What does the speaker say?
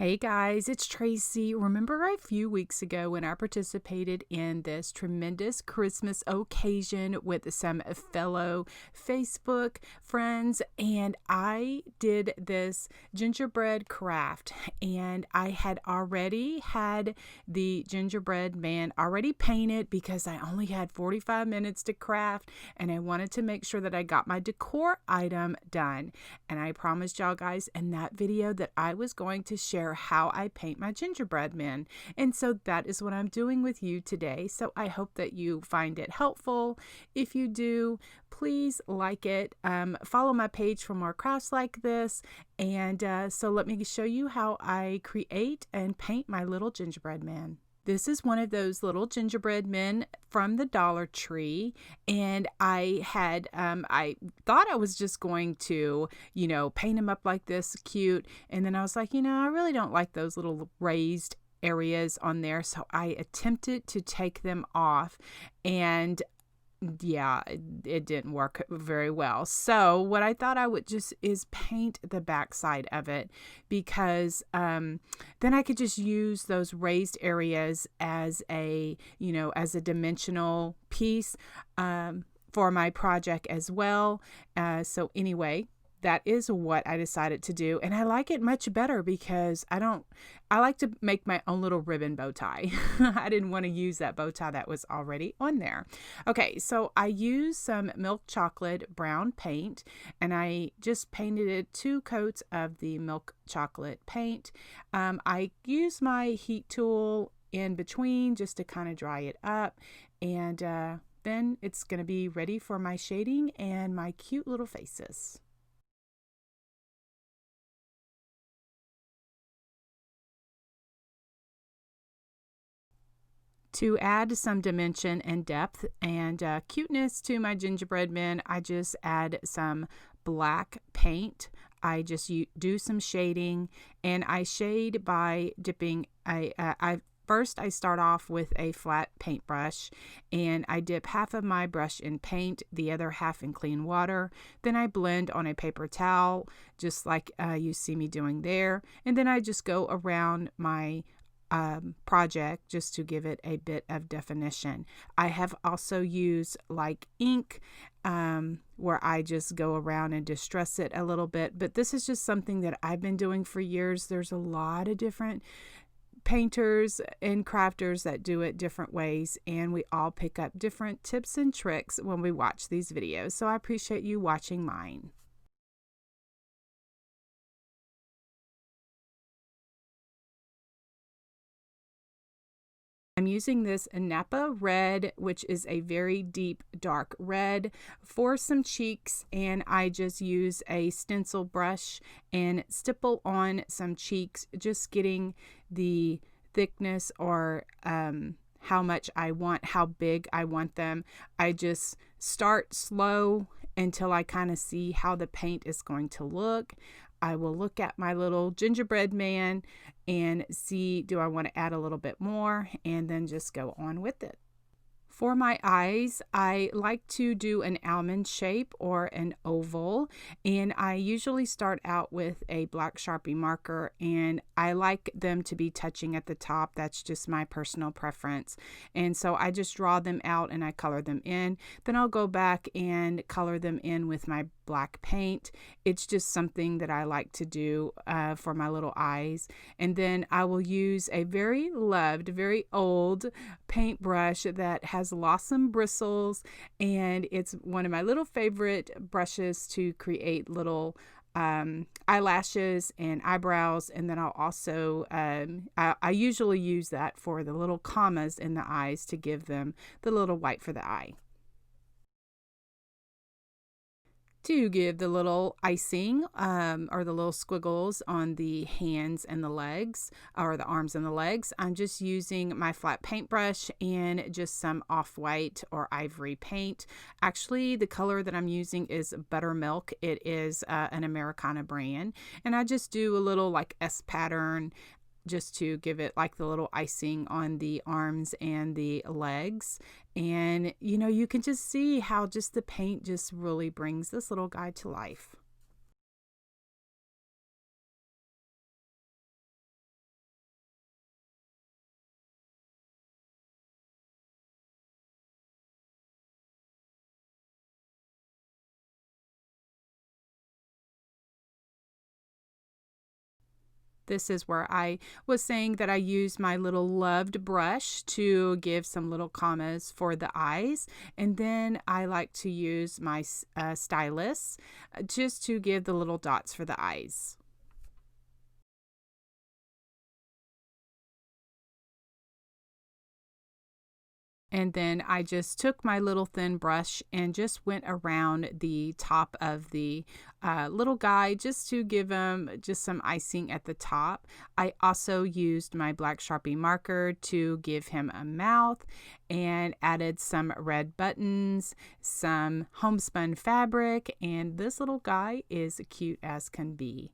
Hey guys, it's Tracy. Remember a few weeks ago when I participated in this tremendous Christmas occasion with some fellow Facebook friends, and I did this gingerbread craft, and I had already had the gingerbread man already painted because I only had 45 minutes to craft, and I wanted to make sure that I got my decor item done. And I promised y'all guys in that video that I was going to share how I paint my gingerbread men. And so that is what I'm doing with you today. So I hope that you find it helpful. If you do, please like it. Follow my page for more crafts like this. And so let me show you how I create and paint my little gingerbread man. This is one of those little gingerbread men from the Dollar Tree, and I thought I was just going to, paint him up like this, cute, and then I was like, I really don't like those little raised areas on there, so I attempted to take them off, and yeah, it didn't work very well. So what I thought I would just is paint the backside of it, because then I could just use those raised areas as a dimensional piece for my project as well. So anyway, that is what I decided to do, and I like it much better because I like to make my own little ribbon bow tie. I didn't want to use that bow tie that was already on there. Okay, so I used some milk chocolate brown paint, and I just painted it 2 coats of the milk chocolate paint. I used my heat tool in between just to kind of dry it up, and then it's going to be ready for my shading and my cute little faces. To add some dimension and depth and cuteness to my gingerbread men, I just add some black paint. I just do some shading, and I shade by dipping. First, I start off with a flat paintbrush, and I dip half of my brush in paint, the other half in clean water. Then I blend on a paper towel, just like you see me doing there. And then I just go around my project just to give it a bit of definition. I have also used like ink where I just go around and distress it a little bit, but this is just something that I've been doing for years. There's a lot of different painters and crafters that do it different ways, and we all pick up different tips and tricks when we watch these videos. So I appreciate you watching mine. I'm using this Napa red, which is a very deep dark red, for some cheeks, and I just use a stencil brush and stipple on some cheeks, just getting the thickness or how much I want, how big I want them. I just start slow until I kind of see how the paint is going to look. I will look at my little gingerbread man and see, do I want to add a little bit more, and then just go on with it. For my eyes, I like to do an almond shape or an oval, and I usually start out with a black Sharpie marker, and I like them to be touching at the top. That's just my personal preference. And so I just draw them out and I color them in. Then I'll go back and color them in with my black paint. It's just something that I like to do for my little eyes. And then I will use a very loved, very old paintbrush that has lost some bristles, and it's one of my little favorite brushes to create little eyelashes and eyebrows. And then I'll also I usually use that for the little commas in the eyes to give them the little white for the eye. To give the little icing or the little squiggles on the hands and the legs, or the arms and the legs, I'm just using my flat paintbrush and just some off-white or ivory paint. Actually, the color that I'm using is buttermilk. It is an Americana brand, and I just do a little like S pattern just to give it like the little icing on the arms and the legs. And you can just see how just the paint just really brings this little guy to life. This is where I was saying that I use my little loved brush to give some little commas for the eyes. And then I like to use my stylus just to give the little dots for the eyes. And then I just took my little thin brush and just went around the top of the little guy just to give him just some icing at the top. I also used my black Sharpie marker to give him a mouth and added some red buttons, some homespun fabric, and this little guy is cute as can be.